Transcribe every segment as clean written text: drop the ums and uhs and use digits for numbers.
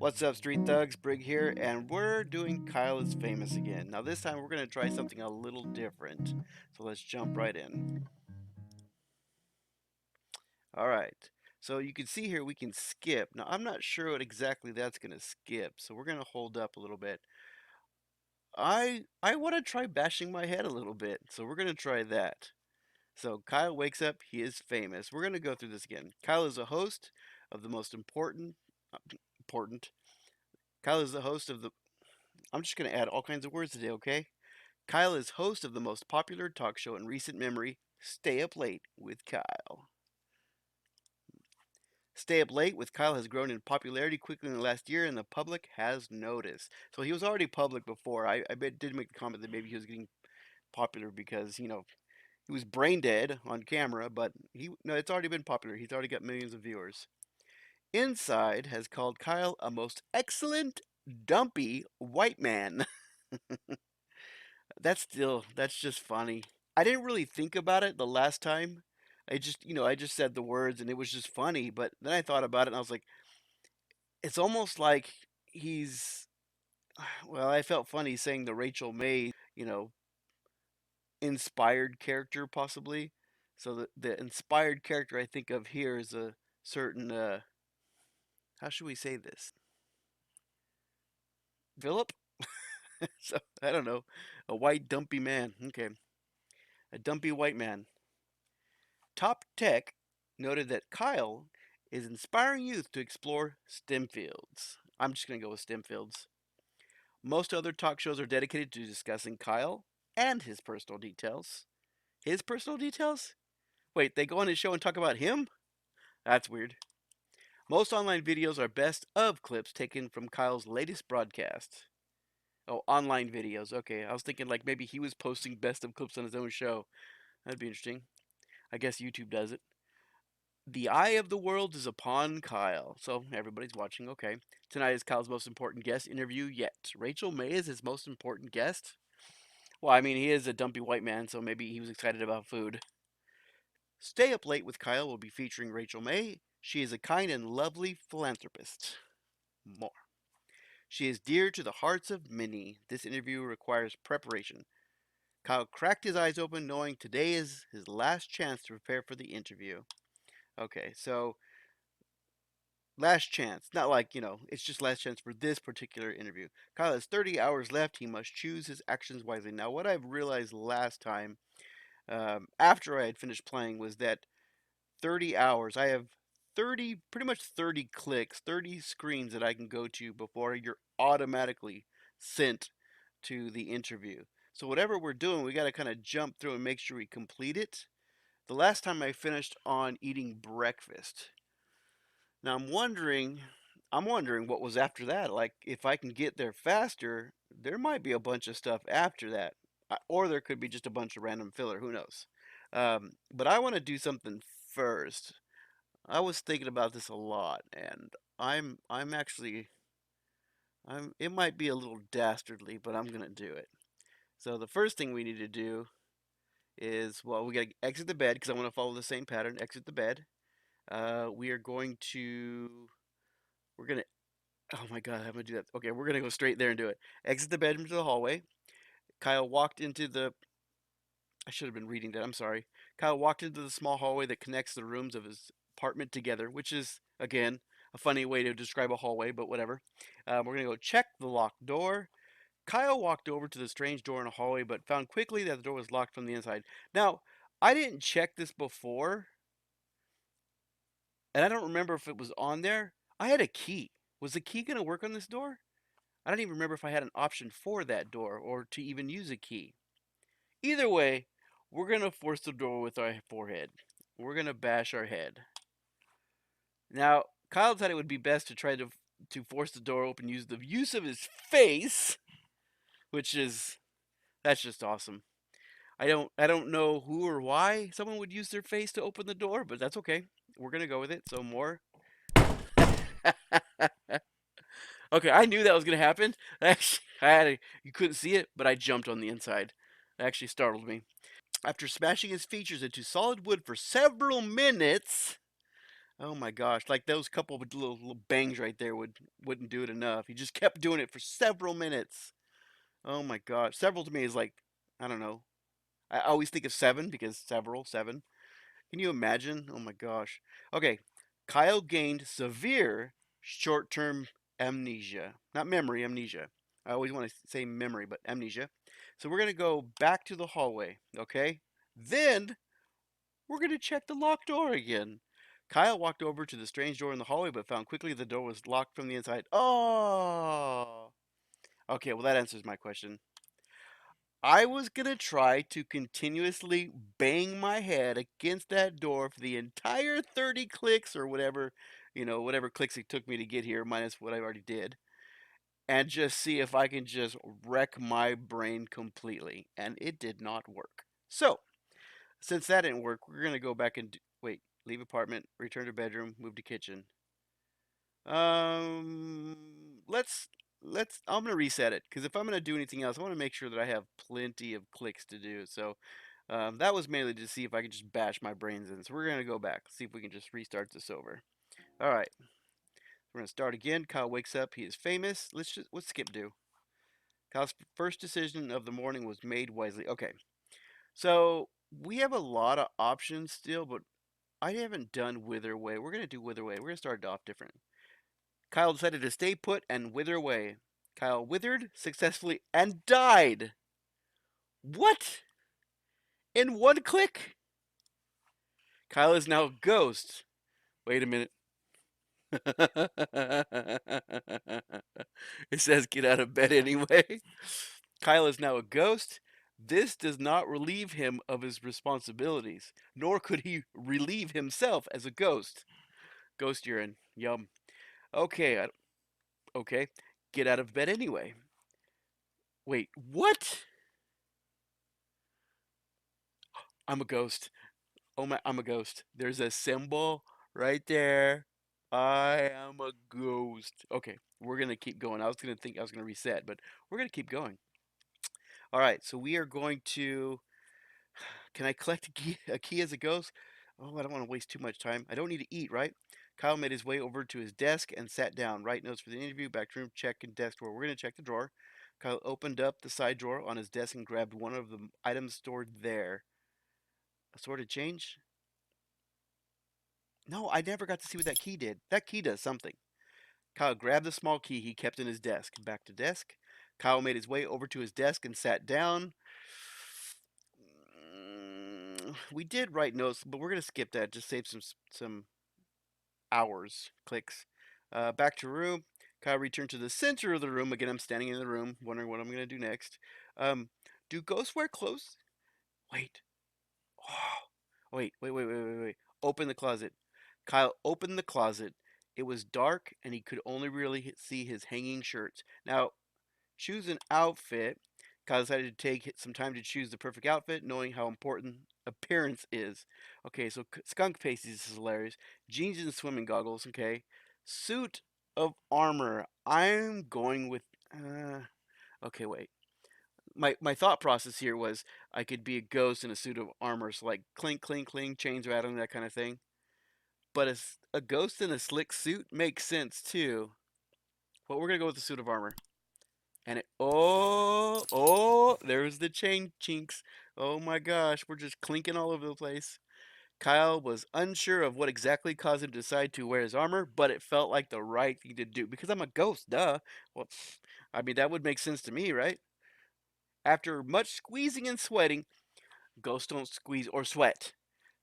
What's up, Street Thugs? Brigg here, and we're doing Kyle is Famous again. Now, this time we're going to try something a little different. So let's jump right in. All right. So you can see here we can skip. Now, I'm not sure what exactly that's going to skip, so we're going to hold up a little bit. I want to try bashing my head a little bit, so we're going to try that. So Kyle wakes up, he is famous. We're going to go through this again. Kyle is a host of the most important. Kyle is the host of the I'm just going to add all kinds of words today, okay? Kyle is host of the most popular talk show in recent memory, Stay Up Late with Kyle. Stay Up Late with Kyle has grown in popularity quickly in the last year, and the public has noticed. So he was already public before. I did make the comment that maybe he was getting popular because, he was brain dead on camera, but no, it's already been popular. He's already got millions of viewers. Inside has called Kyle a most excellent, dumpy white man. That's just funny. I didn't really think about it the last time. I just said the words and it was just funny, but then I thought about it and I was like, it's almost like he's well, I felt funny saying the Rachel May, inspired character possibly. So the inspired character I think of here is a certain how should we say this? Philip? So I don't know. A white dumpy man. Okay. A dumpy white man. Top Tech noted that Kyle is inspiring youth to explore STEM fields. I'm just going to go with STEM fields. Most other talk shows are dedicated to discussing Kyle and his personal details. His personal details? Wait, they go on his show and talk about him? That's weird. Most online videos are best of clips taken from Kyle's latest broadcast. Oh, online videos. Okay, I was thinking like maybe he was posting best of clips on his own show. That'd be interesting. I guess YouTube does it. The eye of the world is upon Kyle. So everybody's watching. Okay. Tonight is Kyle's most important guest interview yet. Rachel May is his most important guest. Well, I mean, he is a dumpy white man, so maybe he was excited about food. Stay Up Late with Kyle will be featuring Rachel May. She is a kind and lovely philanthropist. More. She is dear to the hearts of many. This interview requires preparation. Kyle cracked his eyes open, knowing today is his last chance to prepare for the interview. Okay, so last chance. Not like, it's just last chance for this particular interview. Kyle has 30 hours left. He must choose his actions wisely. Now, what I've realized last time, after I had finished playing, was that 30 hours, I have 30, pretty much 30 clicks, 30 screens that I can go to before you're automatically sent to the interview. So, whatever we're doing, we got to kind of jump through and make sure we complete it. The last time I finished on eating breakfast. Now I'm wondering what was after that. Like if I can get there faster, there might be a bunch of stuff after that, or there could be just a bunch of random filler. Who knows? But I want to do something first. I was thinking about this a lot, and I'm actually I'm. It might be a little dastardly, but I'm gonna do it. So the first thing we need to do is well, we gotta exit the bed because I want to follow the same pattern. Exit the bed. We are going to. We're gonna Oh my god, I'm gonna do that. Okay, we're gonna go straight there and do it. Exit the bedroom to the hallway. Kyle walked into the. I should have been reading that. I'm sorry. Kyle walked into the small hallway that connects the rooms of his apartment together, which is again a funny way to describe a hallway, but whatever. We're gonna go check the locked door. Kyle walked over to the strange door in a hallway, but found quickly that the door was locked from the inside. Now, I didn't check this before, and I don't remember if it was on there. I had a key. Was the key gonna work on this door? I don't even remember if I had an option for that door or to even use a key. Either way, we're going to force the door with our forehead. We're going to bash our head. Now, Kyle thought it would be best to try to force the door open use the use of his face, which is that's just awesome. I don't know who or why someone would use their face to open the door, but that's okay. We're going to go with it. So more. Okay, I knew that was gonna happen. Actually, you couldn't see it, but I jumped on the inside. It actually startled me. After smashing his features into solid wood for several minutes, Oh my gosh, like those couple of little bangs right there wouldn't do it enough. He just kept doing it for several minutes. Oh my gosh, several to me is like, I don't know. I always think of seven because several, seven. Can you imagine? Oh my gosh. Okay, Kyle gained severe short-term amnesia, not memory, amnesia. I always want to say memory, but amnesia. So we're gonna go back to the hallway. Okay, then we're going to check the locked door again. Kyle walked over to the strange door in the hallway, but found quickly the door was locked from the inside. Oh! Okay, well, that answers my question. I was going to try to continuously bang my head against that door for the entire 30 clicks or whatever, whatever clicks it took me to get here, minus what I already did, and just see if I can just wreck my brain completely. And it did not work. So, since that didn't work, we're gonna go back and wait. Leave apartment, return to bedroom, move to kitchen. Um, let's let's. I'm gonna reset it because if I'm gonna do anything else, I want to make sure that I have plenty of clicks to do. So, that was mainly to see if I could just bash my brains in. So we're gonna go back, see if we can just restart this over. All right, we're gonna start again. Kyle wakes up. He is famous. Let's skip do. Kyle's first decision of the morning was made wisely. Okay, so we have a lot of options still, but I haven't done Wither Away. We're going to do Wither Away. We're going to start it off different. Kyle decided to stay put and wither away. Kyle withered successfully and died. What? In one click? Kyle is now a ghost. Wait a minute. It says get out of bed anyway. Kyle is now a ghost. This does not relieve him of his responsibilities, nor could he relieve himself as a ghost. Ghost urine. Yum. Okay, okay. Get out of bed anyway. Wait, what? I'm a ghost. Oh my, I'm a ghost. There's a symbol right there. I am a ghost. Okay, we're gonna keep going. I was gonna think I was gonna reset, but we're gonna keep going. All right, so we are going to. Can I collect a key as a ghost? Oh, I don't want to waste too much time. I don't need to eat, right? Kyle made his way over to his desk and sat down. Write notes for the interview. Back to room. Check and desk drawer. We're gonna check the drawer. Kyle opened up the side drawer on his desk and grabbed one of the items stored there. Assorted change? No, I never got to see what that key did. That key does something. Kyle grabbed the small key he kept in his desk. Back to desk. Kyle made his way over to his desk and sat down. We did write notes, but we're gonna skip that. Just save some hours clicks. Back to room. Kyle returned to the center of the room. Again, I'm standing in the room, wondering what I'm gonna do next. Do ghosts wear clothes? Wait. Oh, wait. Open the closet. Kyle opened the closet. It was dark, and he could only really see his hanging shirts. Now, choose an outfit. Kyle decided to take some time to choose the perfect outfit, knowing how important appearance is. Okay, so skunk pasties is hilarious. Jeans and swimming goggles. Okay, suit of armor. I'm going with. Okay, wait. My thought process here was I could be a ghost in a suit of armor, so like clink, clink, clink, chains rattling, that kind of thing. But a ghost in a slick suit makes sense too. But we're gonna go with the suit of armor. And there's the chain chinks. Oh my gosh, we're just clinking all over the place. Kyle was unsure of what exactly caused him to decide to wear his armor, but it felt like the right thing to do because I'm a ghost, duh. Well, I mean that would make sense to me, right? After much squeezing and sweating, ghosts don't squeeze or sweat.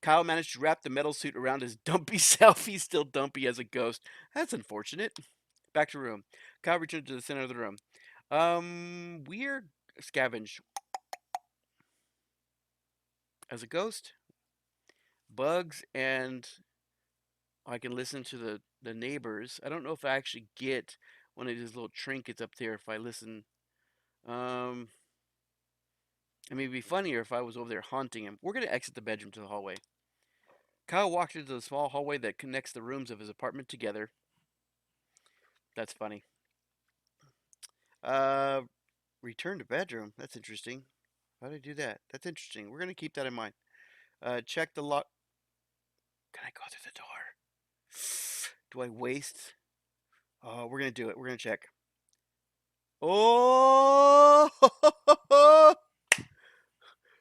Kyle managed to wrap the metal suit around his dumpy self. He's still dumpy as a ghost. That's unfortunate. Back to room. Kyle returned to the center of the room. Weird scavenge. As a ghost, bugs, and I can listen to the neighbors. I don't know if I actually get one of these little trinkets up there if I listen. Um, I mean, it'd be funnier if I was over there haunting him. We're gonna exit the bedroom to the hallway. Kyle walked into the small hallway that connects the rooms of his apartment together. That's funny. Uh, return to bedroom. That's interesting. How did I do that? That's interesting. We're gonna keep that in mind. Check the lock. Can I go through the door? Do I waste? Oh, we're gonna do it. We're gonna check. Oh,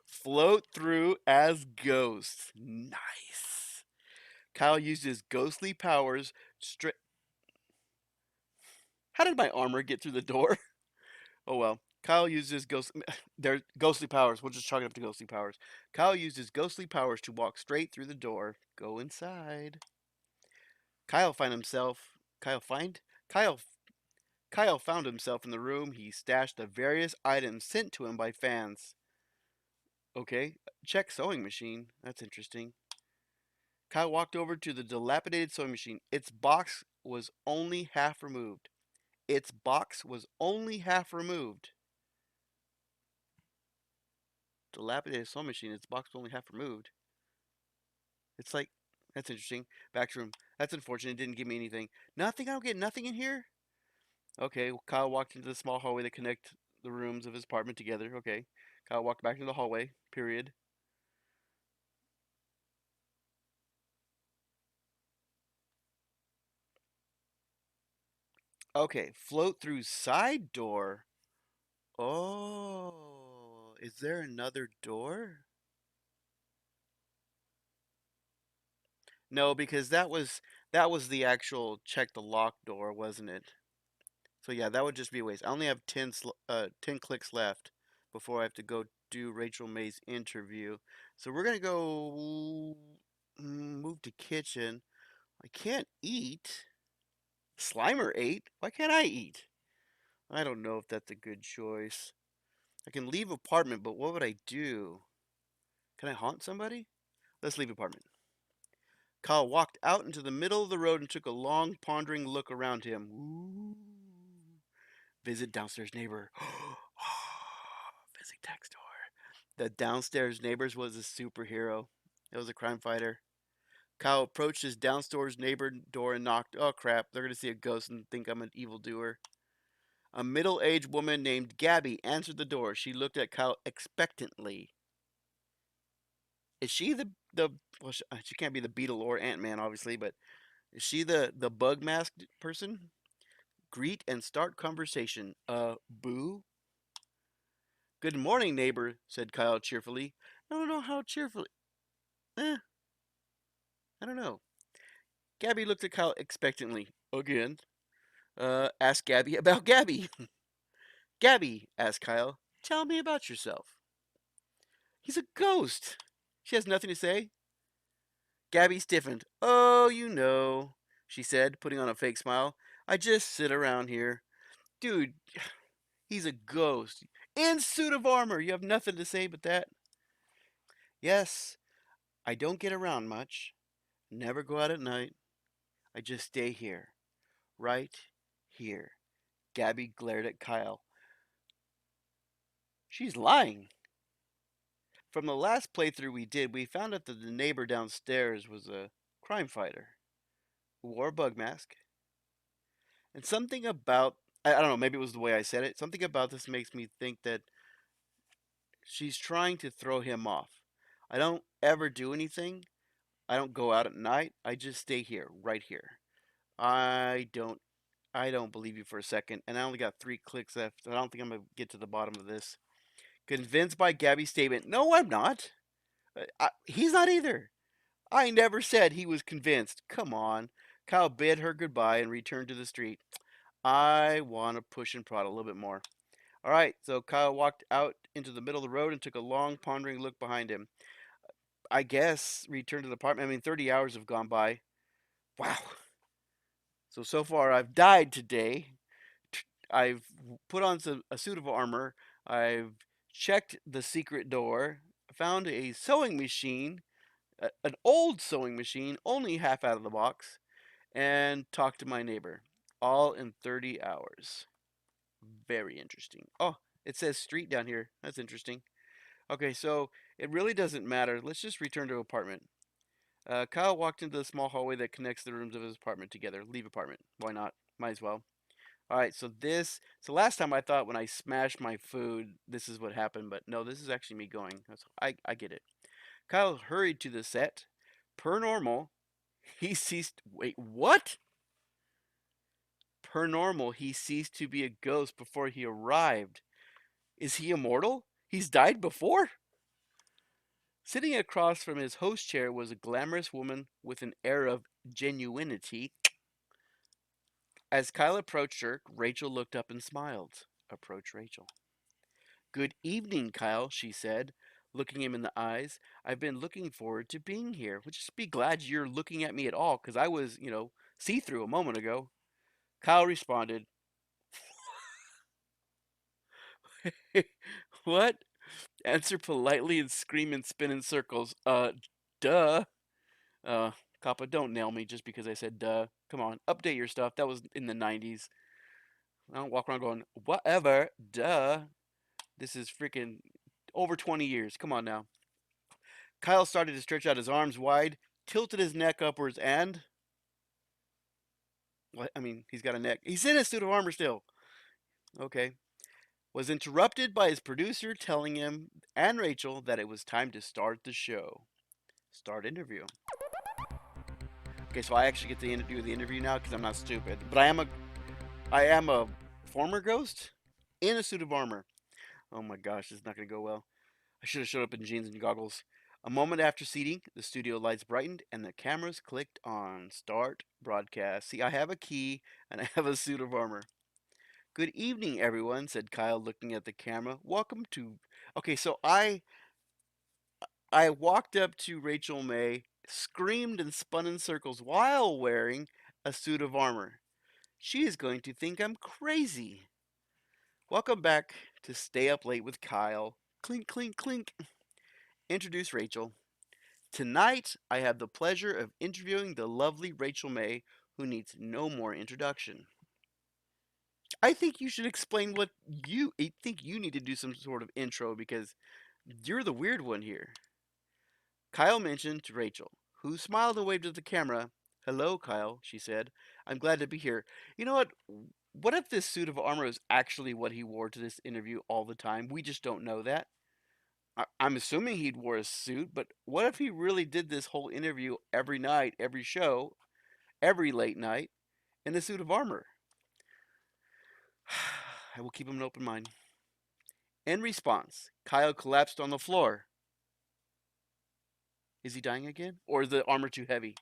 float through as ghosts. Nice. Kyle used his ghostly powers. How did my armor get through the door? Oh well. Kyle used his their ghostly powers. We'll just chalk it up to ghostly powers. Kyle used his ghostly powers to walk straight through the door. Go inside. Kyle find himself. Kyle find. Kyle. Kyle found himself in the room. He stashed the various items sent to him by fans. Okay, check sewing machine. That's interesting. Kyle walked over to the dilapidated sewing machine. Its box was only half removed. Its box was only half removed. Dilapidated sewing machine. Its box was only half removed. It's like, that's interesting. Back to room. That's unfortunate. It didn't give me anything. Nothing? I don't get nothing in here? Okay, well, Kyle walked into the small hallway that connect the rooms of his apartment together. Okay. Kyle walked back into the hallway. Period. Okay, float through side door. Oh, is there another door? No, because that was the actual check the lock door, wasn't it? So yeah, that would just be a waste. I only have 10 clicks left before I have to go do Rachel May's interview. So we're gonna go move to kitchen. I can't eat. Slimer ate. Why can't I eat? I don't know if that's a good choice. I can leave apartment, but what would I do? Can I haunt somebody? Let's leave apartment. Kyle walked out into the middle of the road and took a long, pondering look around him. Ooh. Visit downstairs neighbor. Visit text door. The downstairs neighbors was a superhero. It was a crime fighter. Kyle approached his downstairs neighbor door and knocked. Oh crap, they're gonna see a ghost and think I'm an evildoer. A middle-aged woman named Gabby answered the door. She looked at Kyle expectantly. Is she the well, she can't be the Beetle or Ant-Man obviously, but is she the bug masked person? Greet and start conversation. Boo? Good morning, neighbor, said Kyle cheerfully. I don't know how cheerfully. Eh, I don't know. Gabby looked at Kyle expectantly. Again. Ask Gabby about Gabby. Gabby, asked Kyle, tell me about yourself. He's a ghost. She has nothing to say. Gabby stiffened. Oh, you know, she said, putting on a fake smile. I just sit around here. Dude, he's a ghost. In suit of armor. You have nothing to say but that. Yes, I don't get around much. Never go out at night. I just stay here. Right here. Gabby glared at Kyle. She's lying. From the last playthrough we did, we found out that the neighbor downstairs was a crime fighter who wore a bug mask. And something about, I don't know, maybe it was the way I said it. Something about this makes me think that she's trying to throw him off. I don't ever do anything. I don't go out at night. I just stay here, right here. I don't I don't believe you for a second. And I only got 3 clicks left. I don't think I'm gonna get to the bottom of this. Convinced by Gabby's statement. No, I'm not. He's not either. I never said he was convinced. Come on. Kyle bid her goodbye and returned to the street. I want to push and prod a little bit more. All right, so Kyle walked out into the middle of the road and took a long, pondering look behind him. I guess returned to the apartment. I mean, 30 hours have gone by. Wow. So far, I've died today. I've put on a suit of armor. I've checked the secret door. Found a sewing machine, an old sewing machine, only half out of the box, and talked to my neighbor. All in 30 hours. Very interesting. Oh, it says street down here. That's interesting. Okay, so it really doesn't matter. Let's just return to apartment. Kyle walked into the small hallway that connects the rooms of his apartment together. Leave apartment. Why not? Might as well. All right, so last time I thought when I smashed my food, this is what happened, but no, this is actually me going. I get it. Kyle hurried to the set. Per normal, He ceased. Wait, what? Per normal, he ceased to be a ghost before he arrived. Is he immortal? He's died before? Sitting across from his host chair was a glamorous woman with an air of genuinity. As Kyle approached her, Rachel looked up and smiled. Approach Rachel. Good evening, Kyle, she said, looking him in the eyes. I've been looking forward to being here. Would just be glad you're looking at me at all, because I was, see through a moment ago. Kyle responded, What? Answer politely and scream and spin in circles. Duh. Uh, Kappa, don't nail me just because I said duh. Come on, update your stuff. That was in the 90s. I don't walk around going, whatever, duh. This is freaking over 20 years. Come on now. Kyle started to stretch out his arms wide, tilted his neck upwards, and. What? I mean, he's got a neck. He's in a suit of armor still. Okay. Was interrupted by his producer telling him and Rachel that it was time to start the show. Start interview. Okay, so I actually get to do the interview now because I'm not stupid. But I am a former ghost in a suit of armor. Oh my gosh, this is not going to go well. I should have showed up in jeans and goggles. A moment after seating, the studio lights brightened and the cameras clicked on start broadcast. See, I have a key and I have a suit of armor. Good evening, everyone, said Kyle, looking at the camera. Welcome to. Okay, so I walked up to Rachel May, screamed and spun in circles while wearing a suit of armor. She is going to think I'm crazy. Welcome back to Stay Up Late with Kyle. Clink, clink, clink. Introduce Rachel. Tonight, I have the pleasure of interviewing the lovely Rachel May, who needs no more introduction. I think you should explain what I think you need to do some sort of intro because you're the weird one here. Kyle mentioned to Rachel, who smiled and waved at the camera. Hello, Kyle, she said. I'm glad to be here. You know what? What if this suit of armor is actually what he wore to this interview all the time? We just don't know that. I'm assuming he'd wore a suit, but what if he really did this whole interview every night, every show, every late night in a suit of armor? I will keep him an open mind. In response, Kyle collapsed on the floor. Is he dying again? Or is the armor too heavy?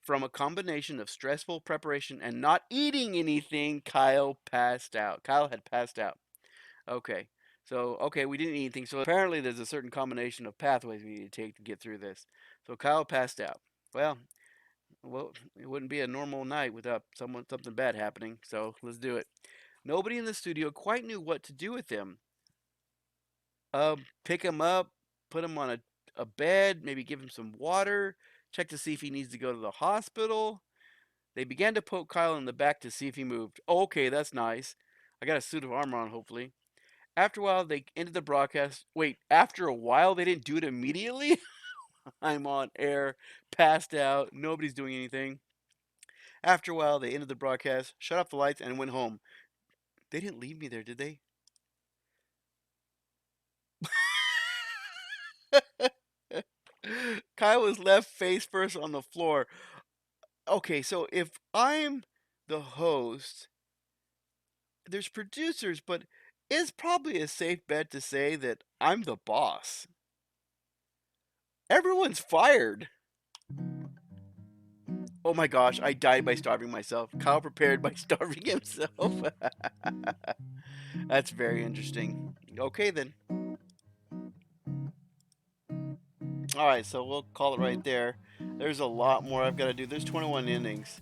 From a combination of stressful preparation and not eating anything, Kyle passed out. Kyle had passed out. Okay. So, we didn't eat anything. So apparently there's a certain combination of pathways we need to take to get through this. So Kyle passed out. Well, it wouldn't be a normal night without something bad happening. So let's do it. Nobody in the studio quite knew what to do with him. Pick him up, put him on a bed, maybe give him some water, check to see if he needs to go to the hospital. They began to poke Kyle in the back to see if he moved. Oh, okay, that's nice. I got a suit of armor on, hopefully. After a while, they ended the broadcast. Wait, after a while, they didn't do it immediately? I'm on air, passed out, nobody's doing anything. After a while, they ended the broadcast, shut off the lights, and went home. They didn't leave me there, did they? Kyle was left face first on the floor. Okay, so if I'm the host, there's producers, but it's probably a safe bet to say that I'm the boss. Everyone's fired. Oh my gosh, I died by starving myself. Kyle prepared by starving himself. That's very interesting. Okay, then. Alright, so we'll call it right there. There's a lot more I've got to do. There's 21 innings.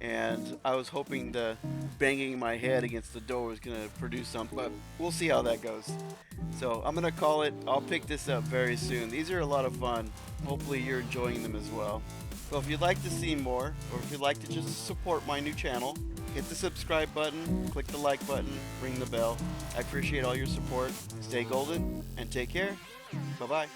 And I was hoping the banging my head against the door was going to produce something, but we'll see how that goes. So I'm going to call it. I'll pick this up very soon. These are a lot of fun. Hopefully you're enjoying them as well. So if you'd like to see more, or if you'd like to just support my new channel, hit the subscribe button, click the like button, ring the bell. I appreciate all your support. Stay golden and take care. Bye-bye.